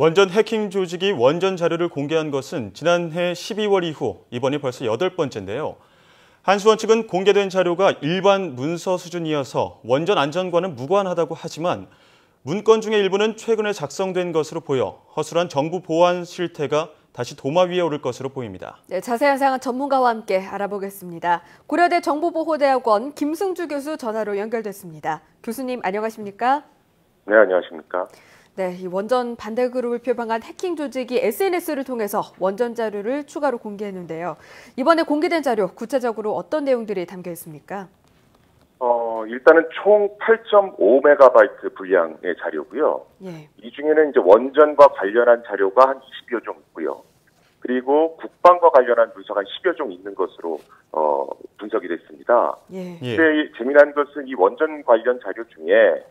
원전 해킹 조직이 원전 자료를 공개한 것은 지난해 12월 이후 이번이 벌써 8번째인데요. 한수원 측은 공개된 자료가 일반 문서 수준이어서 원전 안전과는 무관하다고 하지만 문건 중의 일부는 최근에 작성된 것으로 보여 허술한 정부 보안 실태가 다시 도마 위에 오를 것으로 보입니다. 네, 자세한 사항은 전문가와 함께 알아보겠습니다. 고려대 정보보호대학원 김승주 교수 전화로 연결됐습니다. 교수님 안녕하십니까? 네, 안녕하십니까? 네, 이 원전 반대 그룹을 표방한 해킹 조직이 SNS를 통해서 원전 자료를 추가로 공개했는데요. 이번에 공개된 자료 구체적으로 어떤 내용들이 담겨 있습니까? 일단은 총 8.5MB 분량의 자료고요. 예. 이 중에는 이제 원전과 관련한 자료가 한 20여 종 있고요. 그리고 국방과 관련한 문서가 한 10여 종 있는 것으로 분석이 됐습니다. 예. 근데 재미난 것은 이 원전 관련 자료 중에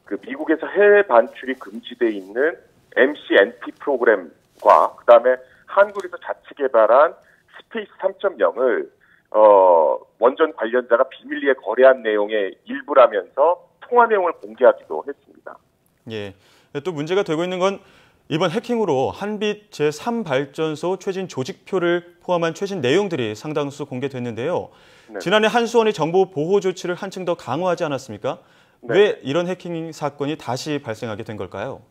그 미국에서 해외 반출이 금지돼 있는 MCNP 프로그램과 그다음에 한국에서 자체 개발한 스페이스 3.0을 원전 관련자가 비밀리에 거래한 내용의 일부라면서 통화 내용을 공개하기도 했습니다. 예. 또 문제가 되고 있는 건 이번 해킹으로 한빛 제3발전소 최신 조직표를 포함한 최신 내용들이 상당수 공개됐는데요. 네. 지난해 한수원이 정보 보호 조치를 한층 더 강화하지 않았습니까? 네. 왜 이런 해킹 사건이 다시 발생하게 된 걸까요?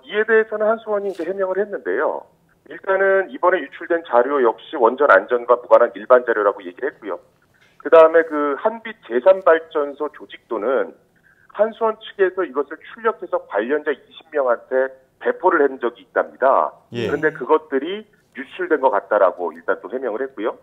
이에 대해서는 한수원이 이제 해명을 했는데요. 일단은 이번에 유출된 자료 역시 원전 안전과 무관한 일반 자료라고 얘기를 했고요. 그다음에 그 한빛 제3발전소 조직도는 한수원 측에서 이것을 출력해서 관련자 20명한테 배포를 한 적이 있답니다. 예. 그런데 그것들이 유출된 것 같다라고 일단 또 해명을 했고요.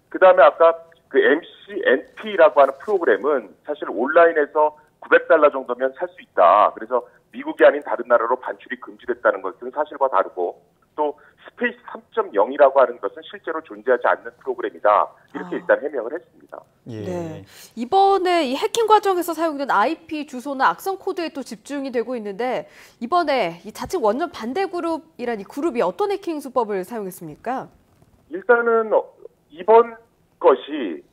그다음에 아까 그 MCNP라고 하는 프로그램은 사실 온라인에서 $900 정도면 살 수 있다. 그래서 미국이 아닌 다른 나라로 반출이 금지됐다는 것은 사실과 다르고 또 스페이스 3.0이라고 하는 것은 실제로 존재하지 않는 프로그램이다. 이렇게 일단 해명을 했습니다. 예. 네. 이번에 이 해킹 과정에서 사용된 IP 주소나 악성 코드에 또 집중이 되고 있는데 이번에 이 자체 원전 반대 그룹이란 이 그룹이 어떤 해킹 수법을 사용했습니까? 일단은 이번 것이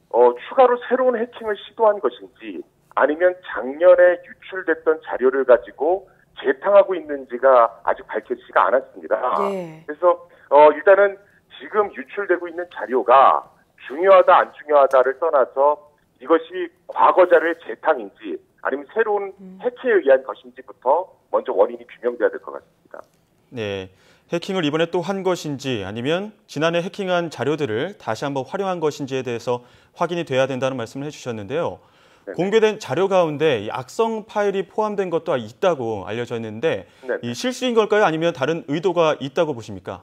추가로 새로운 해킹을 시도한 것인지 아니면 작년에 유출됐던 자료를 가지고 재탕하고 있는지가 아직 밝혀지지가 않았습니다. 예. 그래서 일단은 지금 유출되고 있는 자료가 중요하다 안 중요하다를 떠나서 이것이 과거 자료의 재탕인지 아니면 새로운 해킹에 의한 것인지부터 먼저 원인이 규명돼야 될 것 같습니다. 네, 해킹을 이번에 또 한 것인지 아니면 지난해 해킹한 자료들을 다시 한번 활용한 것인지에 대해서 확인이 돼야 된다는 말씀을 해주셨는데요. 네네. 공개된 자료 가운데 이 악성 파일이 포함된 것도 있다고 알려져 있는데 이 실수인 걸까요? 아니면 다른 의도가 있다고 보십니까?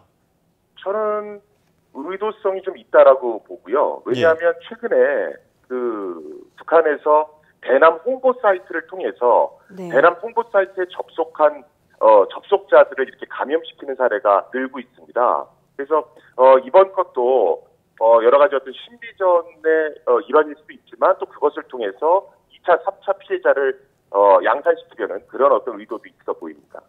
저는 의도성이 좀 있다라고 보고요. 왜냐하면 예. 최근에 그 북한에서 대남 홍보 사이트를 통해서 대남 홍보 사이트에 접속한 접속자들을 이렇게 감염시키는 사례가 늘고 있습니다. 그래서 이번 것도 여러 가지 어떤 심리전의 일환일 수도 있지만 또 그것을 통해서 2차, 3차 피해자를 양산시키려는 그런 어떤 의도도 있어 보입니다.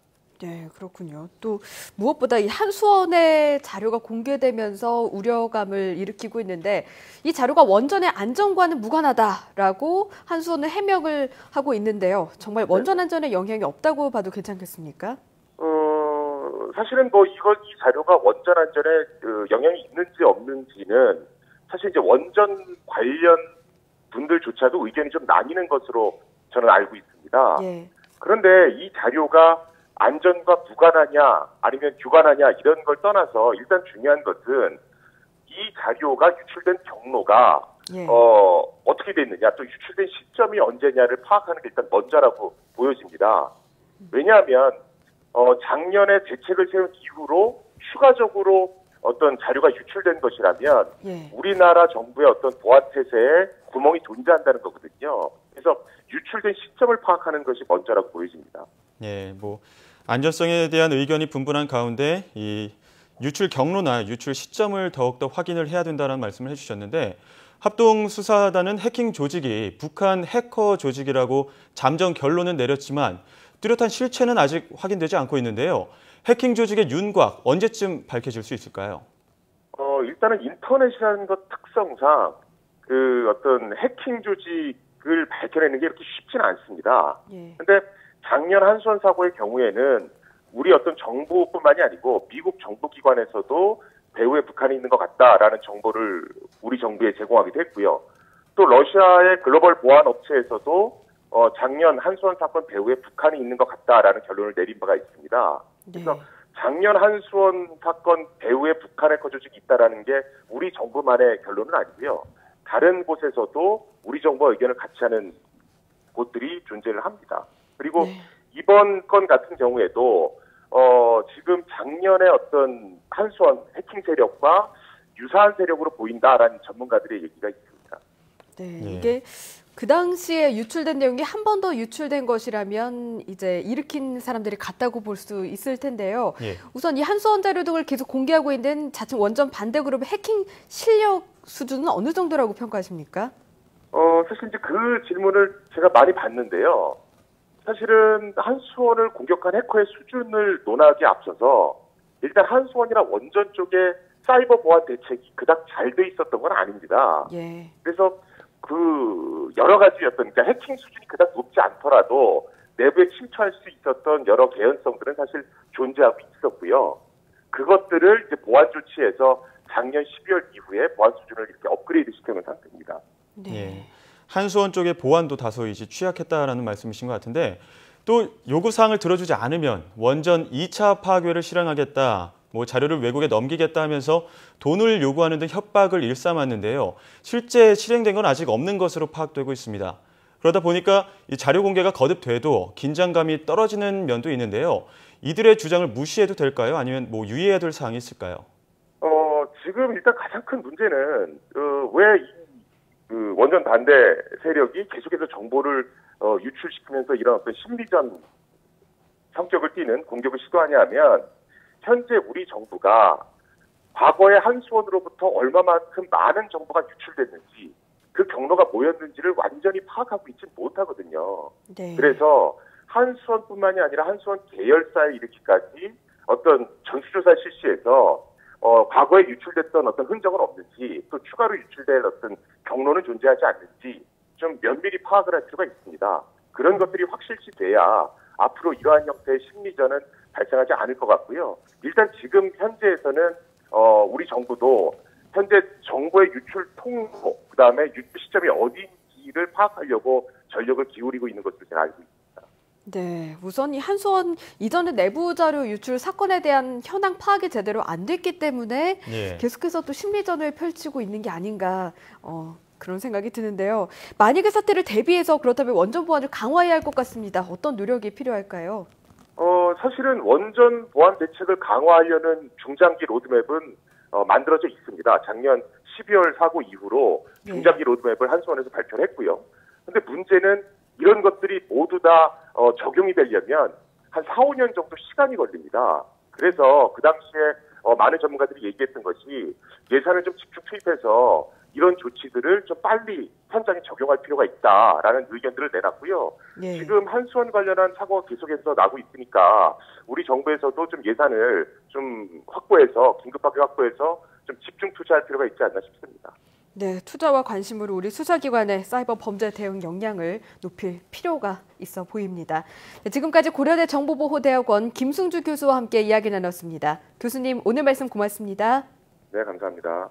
네, 그렇군요. 또 무엇보다 이 한수원의 자료가 공개되면서 우려감을 일으키고 있는데 이 자료가 원전의 안전과는 무관하다라고 한수원은 해명을 하고 있는데요. 정말 원전 안전에 영향이 없다고 봐도 괜찮겠습니까? 사실은 이 자료가 원전 안전에 영향이 있는지 없는지는 사실 이제 원전 관련 분들조차도 의견이 좀 나뉘는 것으로 저는 알고 있습니다. 예. 그런데 이 자료가 안전과 무관하냐 아니면 유관하냐 이런 걸 떠나서 일단 중요한 것은 이 자료가 유출된 경로가 어떻게 됐느냐 또 유출된 시점이 언제냐를 파악하는 게 일단 먼저라고 보여집니다. 왜냐하면 작년에 대책을 세운 이후로 추가적으로 어떤 자료가 유출된 것이라면 우리나라 정부의 어떤 보안 태세에 구멍이 존재한다는 거거든요. 그래서 유출된 시점을 파악하는 것이 먼저라고 보여집니다. 예, 안전성에 대한 의견이 분분한 가운데 이 유출 경로나 유출 시점을 더욱더 확인을 해야 된다는 말씀을 해주셨는데 합동수사단은 해킹 조직이 북한 해커 조직이라고 잠정 결론은 내렸지만 뚜렷한 실체는 아직 확인되지 않고 있는데요. 해킹 조직의 윤곽 언제쯤 밝혀질 수 있을까요? 일단은 인터넷이라는 것 특성상 그 어떤 해킹 조직을 밝혀내는 게 이렇게 쉽지는 않습니다. 그런데 작년 한수원 사고의 경우에는 우리 어떤 정부뿐만이 아니고 미국 정부기관에서도 배후에 북한이 있는 것 같다라는 정보를 우리 정부에 제공하기도 했고요. 또 러시아의 글로벌 보안 업체에서도 작년 한수원 사건 배후에 북한이 있는 것 같다라는 결론을 내린 바가 있습니다. 그래서 작년 한수원 사건 배후에 북한의 핵 조직이 있다라는 게 우리 정부만의 결론은 아니고요. 다른 곳에서도 우리 정부와 의견을 같이 하는 곳들이 존재를 합니다. 그리고 이번 건 같은 경우에도 지금 작년에 어떤 한수원 해킹 세력과 유사한 세력으로 보인다라는 전문가들의 얘기가 있습니다. 네, 이게 그 당시에 유출된 내용이 한 번 더 유출된 것이라면 이제 일으킨 사람들이 같다고 볼 수 있을 텐데요. 우선 이 한수원 자료 등을 계속 공개하고 있는 자칭 원전 반대 그룹의 해킹 실력 수준은 어느 정도라고 평가하십니까? 사실 이제 그 질문을 제가 많이 받는데요. 사실은 한수원을 공격한 해커의 수준을 논하기에 앞서서 일단 한수원이나 원전 쪽에 사이버 보안 대책이 그닥 잘 돼 있었던 건 아닙니다. 그래서 그 여러 가지 그러니까 해킹 수준이 그닥 높지 않더라도 내부에 침투할 수 있었던 여러 개연성들은 사실 존재하고 있었고요. 그것들을 이제 보안 조치에서 작년 12월 이후에 보안 수준을 이렇게 업그레이드 시켜놓은 상태입니다. 한수원 쪽의 보안도 다소 이제 취약했다라는 말씀이신 것 같은데 또 요구사항을 들어주지 않으면 원전 2차 파괴를 실행하겠다, 뭐 자료를 외국에 넘기겠다 하면서 돈을 요구하는 등 협박을 일삼았는데요. 실제 실행된 건 아직 없는 것으로 파악되고 있습니다. 그러다 보니까 이 자료 공개가 거듭돼도 긴장감이 떨어지는 면도 있는데요. 이들의 주장을 무시해도 될까요? 아니면 뭐 유의해야 될 사항이 있을까요? 지금 일단 가장 큰 문제는 왜 그 원전 반대 세력이 계속해서 정보를 유출시키면서 이런 어떤 심리전 성격을 띠는 공격을 시도하냐면 현재 우리 정부가 과거에 한수원으로부터 얼마만큼 많은 정보가 유출됐는지 그 경로가 뭐였는지를 완전히 파악하고 있지 못하거든요. 그래서 한수원뿐만이 아니라 한수원 계열사에 이르기까지 어떤 전수조사 실시해서 과거에 유출됐던 어떤 흔적은 없는지 또 추가로 유출될 어떤 경로는 존재하지 않는지 좀 면밀히 파악을 할 필요가 있습니다. 그런 것들이 확실시 돼야 앞으로 이러한 형태의 심리전은 발생하지 않을 것 같고요. 일단 지금 현재에서는 우리 정부도 현재 정보의 유출 통로, 그다음에 유출 시점이 어디인지를 파악하려고 전력을 기울이고 있는 것으로 제가 알고 있습니다. 네, 우선 이 한수원 이전의 내부 자료 유출 사건에 대한 현황 파악이 제대로 안 됐기 때문에 계속해서 또 심리전을 펼치고 있는 게 아닌가 그런 생각이 드는데요. 만약의 사태를 대비해서 그렇다면 원전 보안을 강화해야 할 것 같습니다. 어떤 노력이 필요할까요? 사실은 원전 보안 대책을 강화하려는 중장기 로드맵은 만들어져 있습니다. 작년 12월 사고 이후로 중장기 로드맵을 한수원에서 발표를 했고요. 그런데 문제는 이런 것들이 모두 다 적용이 되려면 한 4, 5년 정도 시간이 걸립니다. 그래서 그 당시에 많은 전문가들이 얘기했던 것이 예산을 좀 집중 투입해서 이런 조치들을 좀 빨리 현장에 적용할 필요가 있다라는 의견들을 내놨고요. 지금 한수원 관련한 사고가 계속해서 나고 있으니까 우리 정부에서도 좀 예산을 좀 확보해서 긴급하게 확보해서 좀 집중 투자할 필요가 있지 않나 싶습니다. 네, 투자와 관심으로 우리 수사기관의 사이버 범죄 대응 역량을 높일 필요가 있어 보입니다. 네, 지금까지 고려대 정보보호대학원 김승주 교수와 함께 이야기 나눴습니다. 교수님, 오늘 말씀 고맙습니다. 네, 감사합니다.